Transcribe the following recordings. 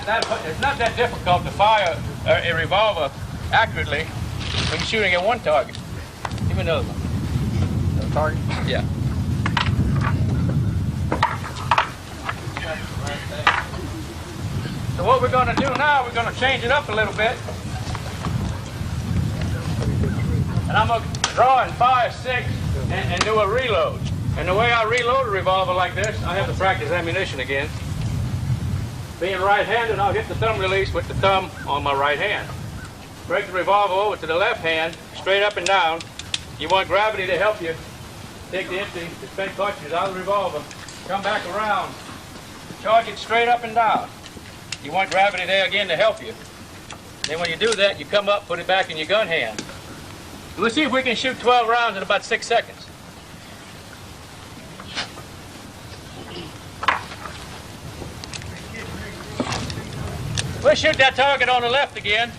it's not that difficult to fire a revolver accurately when you're shooting at one target. Give me another one. Another target? Yeah. So what we're going to do now, we're going to change it up a little bit. And I'm going to draw and fire 6 and do a reload. And the way I reload a revolver like this, I have to practice ammunition again. Being right-handed, I'll hit the thumb release with the thumb on my right hand. Break the revolver over to the left hand, straight up and down. You want gravity to help you. Take the empty, the spent cartridges out of the revolver, come back around, charge it straight up and down. You want gravity there again to help you. Then when you do that, you come up, put it back in your gun hand. We'll see if we can shoot 12 rounds in about 6 seconds. We'll shoot that target on the left again.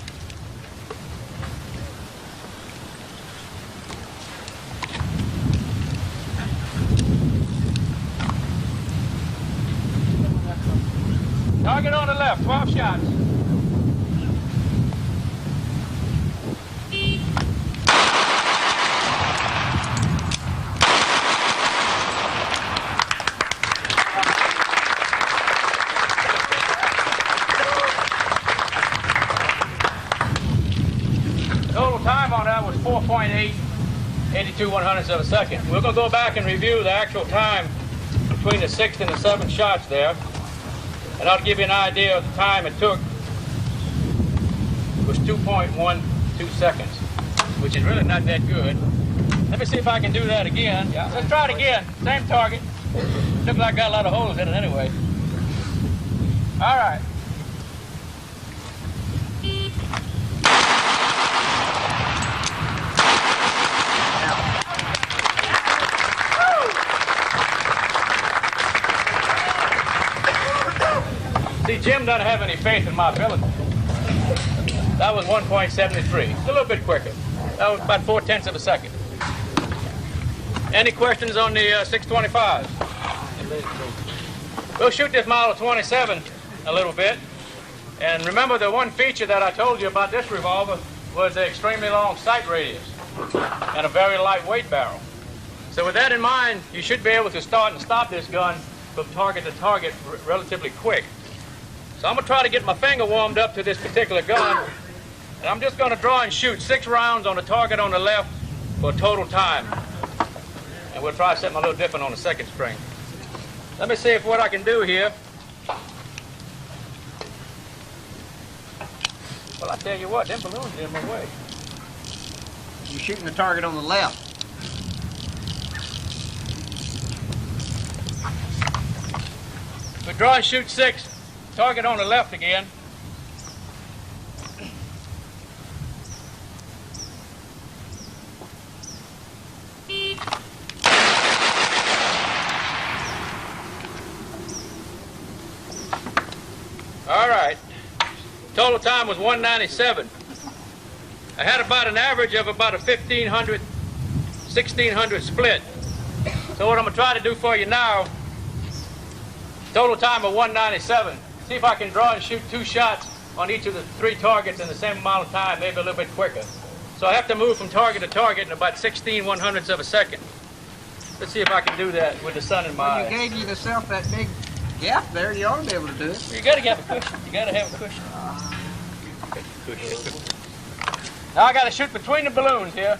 Target on the left, 12 shots. Total time on that was 4.8, 82/100ths of a second. We're going to go back and review the actual time between the 6th and the 7th shots there. And I'll give you an idea of the time it took. It was 2.12 seconds, which is really not that good. Let me see if I can do that again. Yeah. Let's try it again. Same target. Looks like I got a lot of holes in it anyway. All right. See, Jim doesn't have any faith in my ability. That was 1.73. It's a little bit quicker. That was about 4/10 of a second. Any questions on the 625? We'll shoot this model 27 a little bit. And remember, the one feature that I told you about this revolver was the extremely long sight radius and a very lightweight barrel. So with that in mind, you should be able to start and stop this gun from target to target relatively quick. So I'm going to try to get my finger warmed up to this particular gun, and I'm just going to draw and shoot 6 rounds on the target on the left for a total time. And we'll try something a little different on the second string. Let me see if what I can do here. Well, I tell you what, them balloons are in my way. You're shooting the target on the left. We draw and shoot 6. Target on the left again. All right. Total time was 197. I had about an average of about a 1,500, 1,600 split. So what I'm going to try to do for you now, total time of 197. See if I can draw and shoot 2 shots on each of the 3 targets in the same amount of time, maybe a little bit quicker. So I have to move from target to target in about 16/100ths of a second. Let's see if I can do that with the sun in my eye. You gave yourself that big gap there, you ought to be able to do it. You got to have a cushion. You got to have a cushion. Now I got to shoot between the balloons here.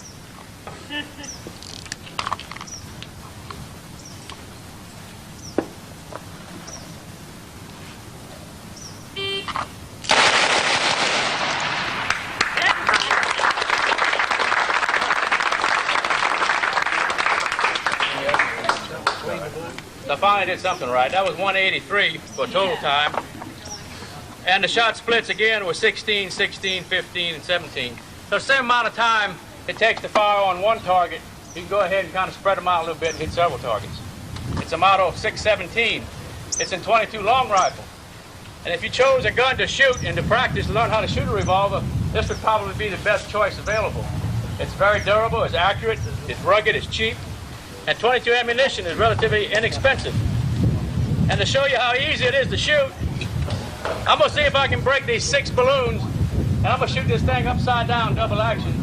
I finally did something right. That was 183 for total time. And the shot splits again were 16, 16, 15, and 17. So the same amount of time it takes to fire on one target, you can go ahead and kind of spread them out a little bit and hit several targets. It's a model 617. It's in 22 long rifle. And if you chose a gun to shoot and to practice and learn how to shoot a revolver, this would probably be the best choice available. It's very durable, it's accurate, it's rugged, it's cheap. And 22 ammunition is relatively inexpensive. And to show you how easy it is to shoot, I'm gonna see if I can break these 6 balloons, and I'm gonna shoot this thing upside down, double action.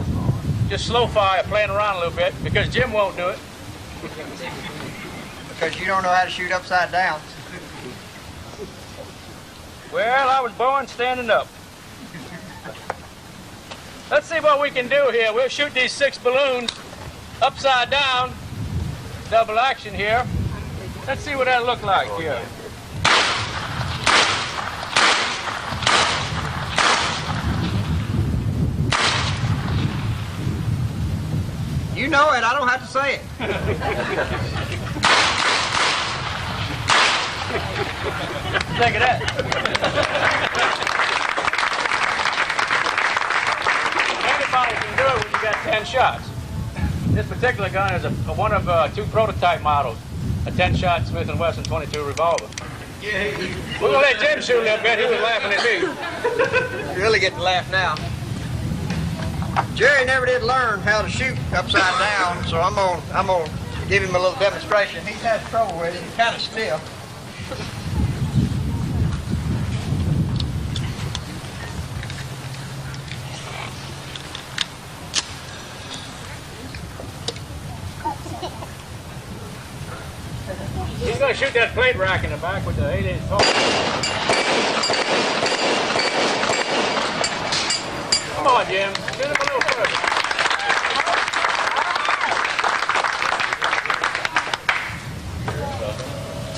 Just slow fire, playing around a little bit, because Jim won't do it. Because you don't know how to shoot upside down. Well, I was born standing up. Let's see what we can do here. We'll shoot these 6 balloons upside down, double action here. Let's see what that look like here. You know it, I don't have to say it. Look at that. Anybody can do it when you got 10 shots. This particular gun is one of 2 prototype models, a 10-shot Smith & Wesson 22 revolver. Yeah. We're gonna let Jim shoot a little bit. He was laughing at me. You really get to laugh now. Jerry never did learn how to shoot upside down, so I'm gonna give him a little demonstration. He's had trouble with it. He's kind of stiff. He's gonna shoot that plate rack in the back with the 8-inch pole. Come on, Jim. Shoot him a little further.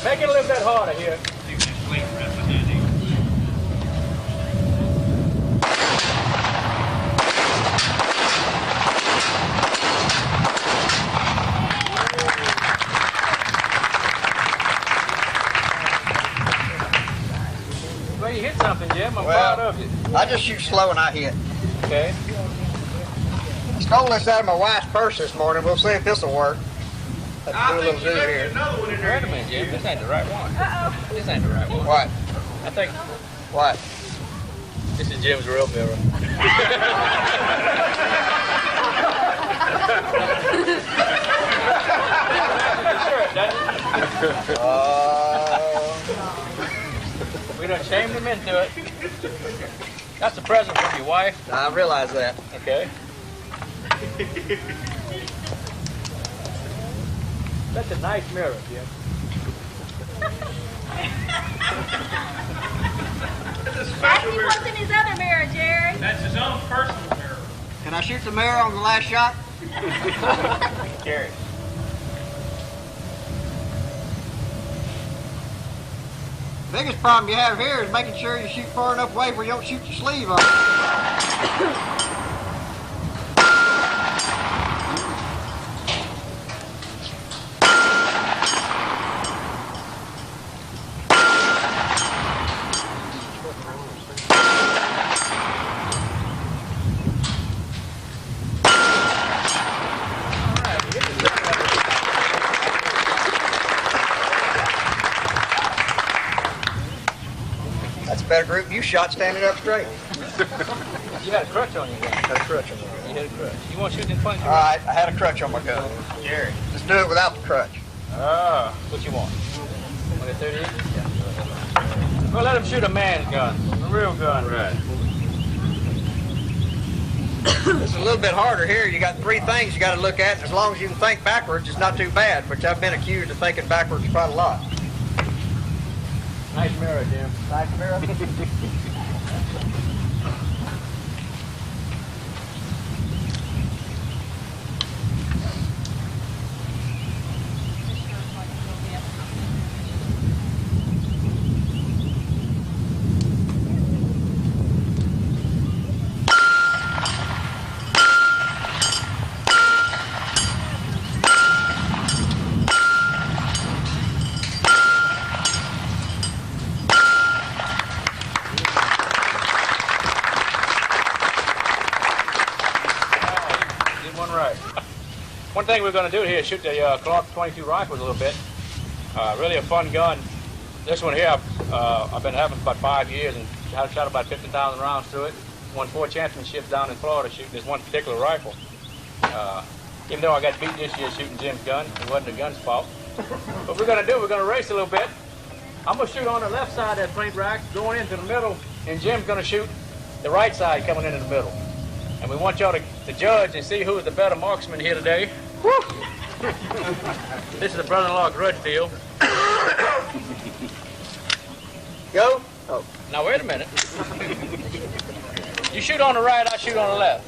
Make it a little bit harder here. Well, you hit something, Jim. I'm proud of you. I just shoot slow and I hit. Okay. I stole this out of my wife's purse this morning. We'll see if this will work. I think you left another one in there. Wait a minute, Jim. This ain't the right one. Uh-oh. This ain't the right one. What? I think. What? This is Jim's real mirror. We done shamed him into it. That's a present from your wife. I realize that. Okay. That's a nice mirror, Jim. That's what's in his other mirror, Jerry. That's his own personal mirror. Can I shoot the mirror on the last shot? Jerry. Biggest problem you have here is making sure you shoot far enough away where you don't shoot your sleeve off. Better group you shot standing up straight. You had a crutch on your gun. Had a crutch on my gun. You had a crutch. You want to shoot in front of All right, I had a crutch on my gun. Jerry, let's do it without the crutch. Ah, what you want? Want a 38? Yeah. Well, let him shoot a man's gun, a real gun. Right. It's a little bit harder here. You got 3 things you got to look at, and as long as you can think backwards, it's not too bad, which I've been accused of thinking backwards quite a lot. Nice mirror, Jim. Nice mirror. One thing we're going to do here is shoot the Clark 22 rifles a little bit. Really a fun gun. This one here, I've been having for about 5 years and shot about 50,000 rounds through it. Won 4 championships down in Florida shooting this one particular rifle. Even though I got beat this year shooting Jim's gun, it wasn't the gun's fault. What we're going to do, we're going to race a little bit. I'm going to shoot on the left side of that plate rack, going into the middle, and Jim's going to shoot the right side coming into the middle. And we want y'all to judge and see who is the better marksman here today. Woo! This is a brother-in-law grudge deal. Go. Oh. Now, wait a minute. You shoot on the right, I shoot on the left.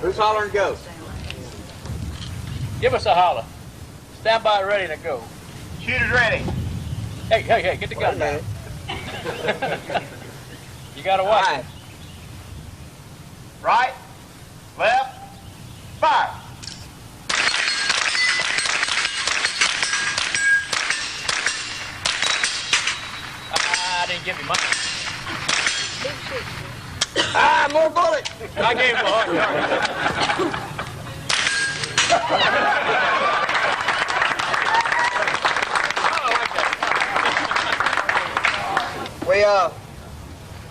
Who's hollering go? Give us a holler. Stand by ready to go. Shooter's ready. Hey, get the gun down. You got to watch it. Right, left, fire. I didn't give you mine. More bullet. I gave him a hard We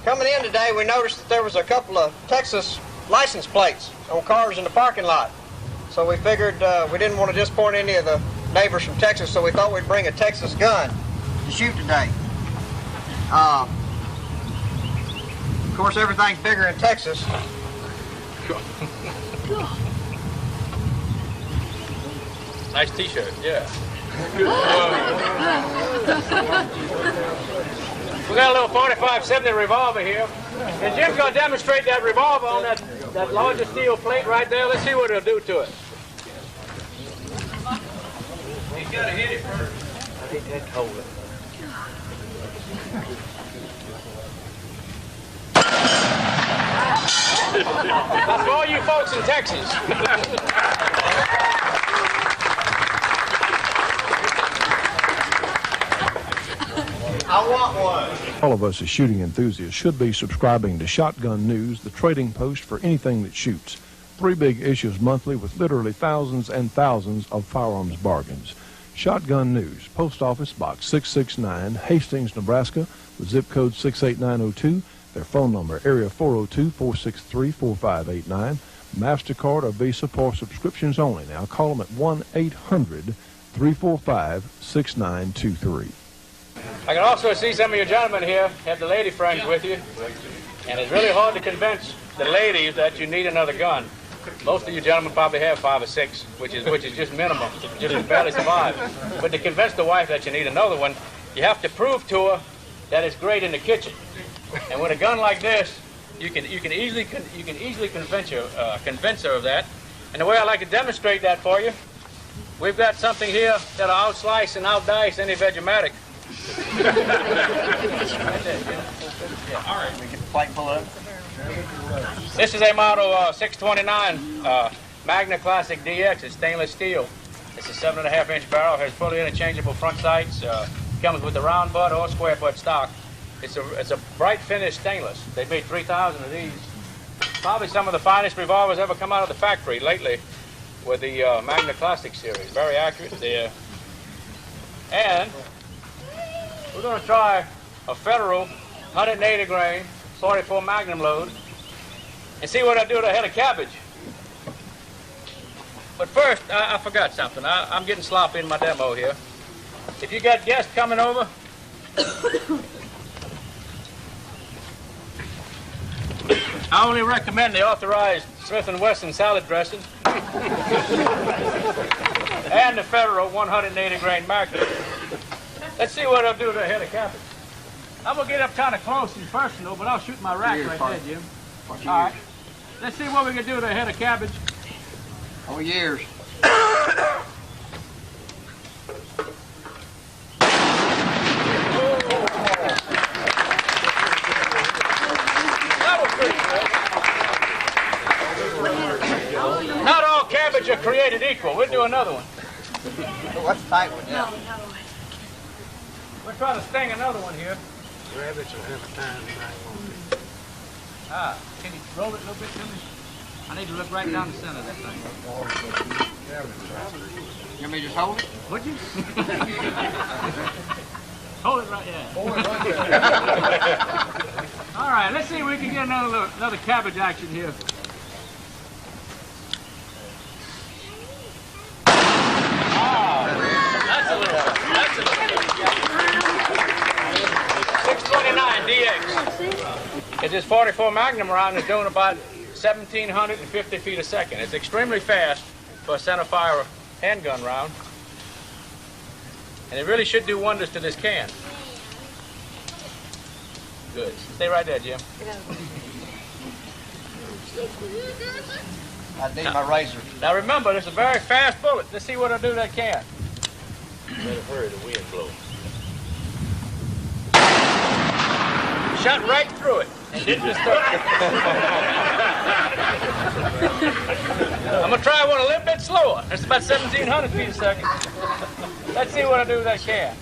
coming in today, we noticed that there was a couple of Texas license plates on cars in the parking lot. So we figured we didn't want to disappoint any of the neighbors from Texas, so we thought we'd bring a Texas gun to shoot today. Of course, everything's bigger in Texas. Nice T-shirt, yeah. We got a little 45-70 revolver here. And Jim's going to demonstrate that revolver on that larger steel plate right there. Let's see what it'll do to it. He's got to hit it first. I think that's hold it. That's for all you folks in Texas. I want one. All of us as shooting enthusiasts should be subscribing to Shotgun News, the trading post for anything that shoots. 3 big issues monthly with literally thousands and thousands of firearms bargains. Shotgun News, Post Office Box 669, Hastings, Nebraska, with zip code 68902. Their phone number, area 402-463-4589. MasterCard or Visa for subscriptions only. Now call them at 1-800-345-6923. I can also see some of you gentlemen here have the lady friends with you, and it's really hard to convince the ladies that you need another gun. Most of you gentlemen probably have 5 or 6, which is just minimum, just to barely survive. But to convince the wife that you need another one, you have to prove to her that it's great in the kitchen. And with a gun like this, you can easily convince her of that. And the way I like to demonstrate that for you, we've got something here that'll outslice and outdice any Vegematic. All right, we get the plate pull up. This is a model 629 Magna Classic DX. It's stainless steel. It's a 7.5-inch barrel. Has fully interchangeable front sights. Comes with the round butt or square butt stock. It's a bright finish stainless. They made 3,000 of these. Probably some of the finest revolvers ever come out of the factory lately with the Magna Classic series. Very accurate there. And we're going to try a Federal 180 grain 44 Magnum load and see what I do to a head of cabbage. But first, I forgot something. I'm getting sloppy in my demo here. If you got guests coming over, I only recommend the authorized Smith & Wesson salad dressing and the Federal 180 grain Magnum. Let's see what I'll do to a head of cabbage. I'm going to get up kind of close and personal, but I'll shoot my rack right there, Jim. All right. Let's see what we can do to a head of cabbage. Oh, years. That was pretty good. Not all cabbage are created equal. We'll do another one. What's the tight one? Yeah. We're trying to sting another one here. Rabbits will have a time tonight. Can you roll it a little bit to me? I need to look right down the center of that thing. You want me to just hold it? Would you? Hold it right, yeah. All right, let's see if we can get another cabbage action here. That's a little. is this 44 Magnum round is doing about 1,750 feet a second. It's extremely fast for a centerfire handgun round. And it really should do wonders to this can. Good. Stay right there, Jim. I need my razor. Now remember, this is a very fast bullet. Let's see what it'll do to that can. Better hurry, the wind blows. Shot right through it. And didn't disturb it. I'm going to try one a little bit slower. It's about 1,700 feet a second. Let's see what I do with that can.